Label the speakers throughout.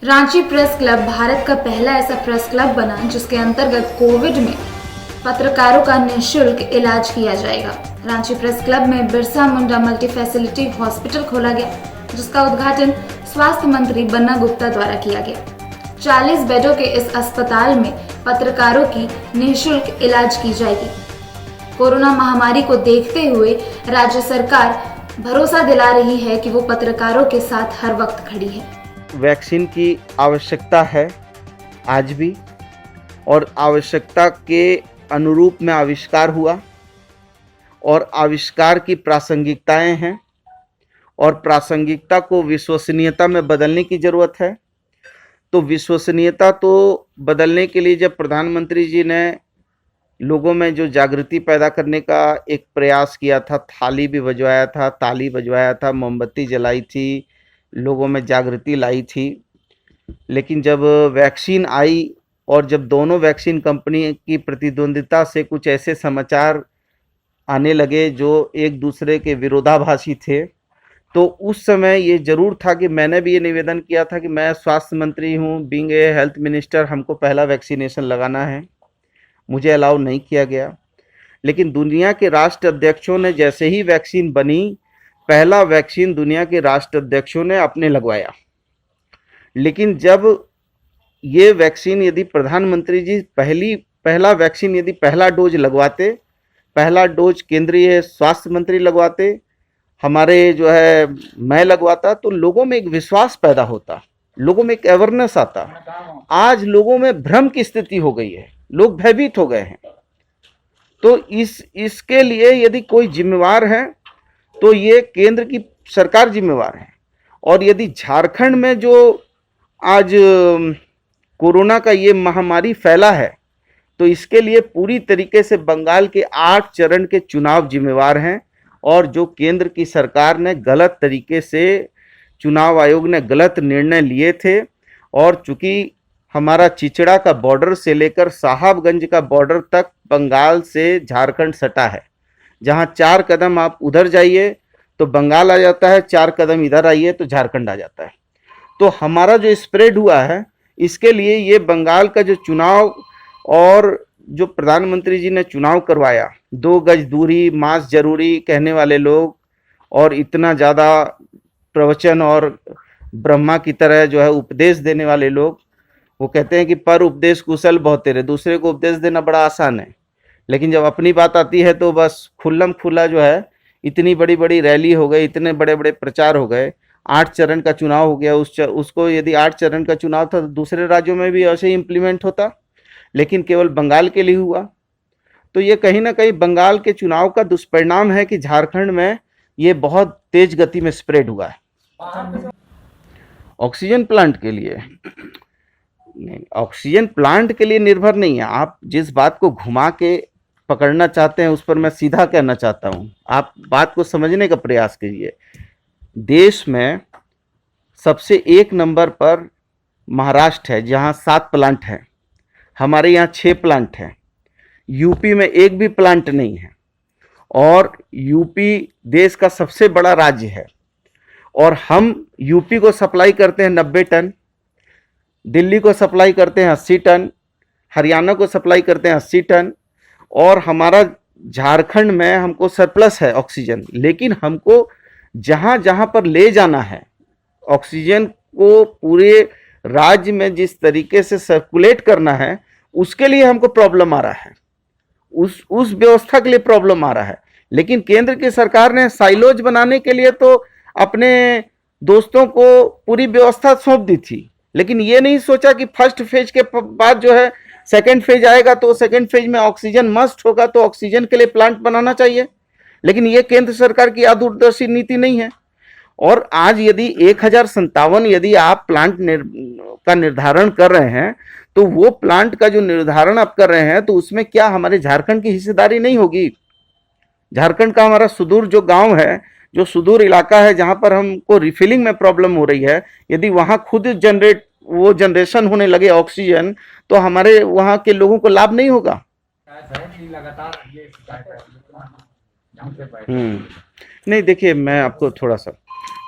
Speaker 1: Ranchi press club Bharat का पहला ऐसा प्रेस क्लब बना जिसके अंतर्गत कोविड में पत्रकारों का निःशुल्क इलाज किया जाएगा। रांची प्रेस क्लब में Birsa Munda multi facility hospital खोला गया, जिसका उद्घाटन स्वास्थ्य मंत्री बन्ना गुप्ता द्वारा किया गया। 40 बेडों के इस अस्पताल में पत्रकारों की निःशुल्क इलाज की जाएगी। कोरोना महामारी को देखते हुए राज्य सरकार भरोसा दिला रही है कि वो पत्रकारों के साथ हर वक्त खड़ी है।
Speaker 2: वैक्सीन की आवश्यकता है आज भी, और आवश्यकता के अनुरूप में आविष्कार हुआ, और आविष्कार की प्रासंगिकताएं हैं, और प्रासंगिकता को विश्वसनीयता में बदलने की ज़रूरत है। तो विश्वसनीयता तो बदलने के लिए जब प्रधानमंत्री जी ने लोगों में जो जागृति पैदा करने का एक प्रयास किया था, थाली भी बजवाया था, ताली बजवाया था, मोमबत्ती जलाई थी, लोगों में जागृति लाई थी। लेकिन जब वैक्सीन आई और जब दोनों वैक्सीन कंपनी की प्रतिद्वंदिता से कुछ ऐसे समाचार आने लगे जो एक दूसरे के विरोधाभासी थे, तो उस समय ये ज़रूर था कि मैंने भी ये निवेदन किया था कि मैं स्वास्थ्य मंत्री हूँ, बीइंग ए हेल्थ मिनिस्टर, हमको पहला वैक्सीनेशन लगाना है। मुझे अलाउ नहीं किया गया। लेकिन दुनिया के राष्ट्र अध्यक्षों ने जैसे ही वैक्सीन बनी, पहला वैक्सीन दुनिया के राष्ट्र अध्यक्षों ने अपने लगवाया। लेकिन जब ये वैक्सीन यदि प्रधानमंत्री जी पहला वैक्सीन यदि पहला डोज लगवाते, पहला डोज केंद्रीय स्वास्थ्य मंत्री लगवाते, हमारे जो है मैं लगवाता, तो लोगों में एक विश्वास पैदा होता, लोगों में एक अवेयरनेस आता। आज लोगों में भ्रम की स्थिति हो गई है, लोग भयभीत हो गए हैं। तो इसके लिए यदि कोई जिम्मेवार है तो ये केंद्र की सरकार जिम्मेवार है। और यदि झारखंड में जो आज कोरोना का ये महामारी फैला है, तो इसके लिए पूरी तरीके से बंगाल के 8 चरण के चुनाव जिम्मेवार हैं। और जो केंद्र की सरकार ने गलत तरीके से, चुनाव आयोग ने गलत निर्णय लिए थे, और चूंकि हमारा चिचड़ा का बॉर्डर से लेकर साहबगंज का बॉर्डर तक बंगाल से झारखंड सटा है, जहां 4 कदम आप उधर जाइए तो बंगाल आ जाता है, 4 कदम इधर आइए तो झारखंड आ जाता है। तो हमारा जो स्प्रेड हुआ है, इसके लिए ये बंगाल का जो चुनाव और जो प्रधानमंत्री जी ने चुनाव करवाया, 2 गज दूरी, मास्क जरूरी कहने वाले लोग, और इतना ज़्यादा प्रवचन और ब्रह्मा की तरह जो है उपदेश देने वाले लोग, वो कहते हैं कि पर उपदेश कुशल बहुत तेरे। दूसरे को उपदेश देना बड़ा आसान है, लेकिन जब अपनी बात आती है तो बस खुल्लम खुल्ला जो है, इतनी बड़ी बड़ी रैली हो गई, इतने बड़े बड़े प्रचार हो गए, 8 चरण का चुनाव हो गया। उसको यदि 8 चरण का चुनाव था तो दूसरे राज्यों में भी ऐसे ही इम्प्लीमेंट होता, लेकिन केवल बंगाल के लिए हुआ। तो ये कहीं ना कहीं बंगाल के चुनाव का दुष्परिणाम है कि झारखंड में ये बहुत तेज गति में स्प्रेड हुआ है। ऑक्सीजन प्लांट के लिए नहीं, ऑक्सीजन प्लांट के लिए निर्भर नहीं है। आप जिस बात को घुमा के पकड़ना चाहते हैं उस पर मैं सीधा कहना चाहता हूं, आप बात को समझने का प्रयास कीजिए। देश में सबसे 1 नंबर पर महाराष्ट्र है, जहां 7 प्लांट हैं। हमारे यहाँ 6 प्लांट हैं। यूपी में एक भी प्लांट नहीं है, और यूपी देश का सबसे बड़ा राज्य है, और हम यूपी को सप्लाई करते हैं 90 टन, दिल्ली को सप्लाई करते हैं 80 टन, हरियाणा को सप्लाई करते हैं 80 टन, और हमारा झारखंड में हमको सरप्लस है ऑक्सीजन। लेकिन हमको जहाँ जहाँ पर ले जाना है ऑक्सीजन को, पूरे राज्य में जिस तरीके से सर्कुलेट करना है, उसके लिए हमको प्रॉब्लम आ रहा है, उस व्यवस्था के लिए प्रॉब्लम आ रहा है। लेकिन केंद्र की सरकार ने साइलोज बनाने के लिए तो अपने दोस्तों को पूरी व्यवस्था सौंप दी थी, लेकिन ये नहीं सोचा कि फर्स्ट फेज के बाद जो है सेकेंड फेज आएगा, तो सेकेंड फेज में ऑक्सीजन मस्ट होगा, तो ऑक्सीजन के लिए प्लांट बनाना चाहिए। लेकिन ये केंद्र सरकार की दूरदर्शी नीति नहीं है। और आज यदि 1057 यदि आप प्लांट का निर्धारण कर रहे हैं, तो वो प्लांट का जो निर्धारण आप कर रहे हैं, तो उसमें क्या हमारे झारखंड की हिस्सेदारी नहीं होगी? झारखंड का हमारा सुदूर जो गांव है, जो सुदूर इलाका है, जहां पर हमको रिफिलिंग में प्रॉब्लम हो रही है, यदि वहां खुद जनरेशन होने लगे ऑक्सीजन, तो हमारे वहां के लोगों को लाभ नहीं होगा। नहीं, देखिए मैं आपको थोड़ा सा,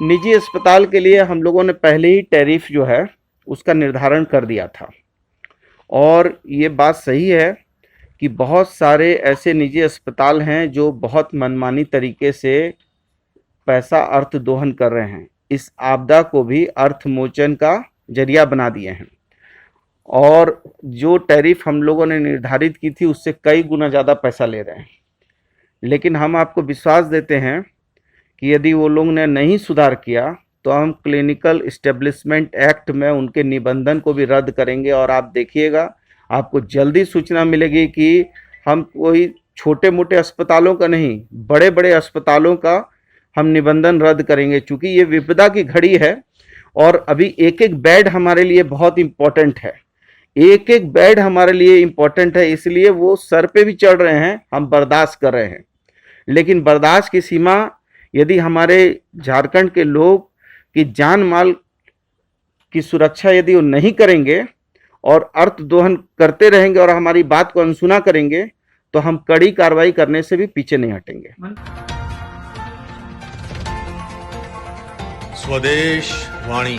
Speaker 2: निजी अस्पताल के लिए हम लोगों ने पहले ही टैरिफ जो है उसका निर्धारण कर दिया था। और ये बात सही है कि बहुत सारे ऐसे निजी अस्पताल हैं जो बहुत मनमानी तरीके से पैसा अर्थ दोहन कर रहे हैं, इस आपदा को भी अर्थमोचन का जरिया बना दिए हैं। और जो टैरिफ हम लोगों ने निर्धारित की थी उससे कई गुना ज़्यादा पैसा ले रहे हैं। लेकिन हम आपको विश्वास देते हैं कि यदि वो लोग ने नहीं सुधार किया तो हम क्लिनिकल इस्टेब्लिशमेंट एक्ट में उनके निबंधन को भी रद्द करेंगे। और आप देखिएगा, आपको जल्दी सूचना मिलेगी कि हम कोई छोटे मोटे अस्पतालों का नहीं, बड़े बड़े अस्पतालों का हम निबंधन रद्द करेंगे। चूँकि ये विपदा की घड़ी है और अभी एक एक बेड हमारे लिए बहुत इम्पोर्टेंट है, एक एक बेड हमारे लिए इम्पोर्टेंट है, इसलिए वो सर पे भी चढ़ रहे हैं, हम बर्दाश्त कर रहे हैं। लेकिन बर्दाश्त की सीमा यदि हमारे झारखंड के लोग की जान माल की सुरक्षा यदि वो नहीं करेंगे और अर्थ दोहन करते रहेंगे और हमारी बात को अनसुना करेंगे तो हम कड़ी कार्रवाई करने से भी पीछे नहीं हटेंगे।
Speaker 3: स्वदेश वाणी।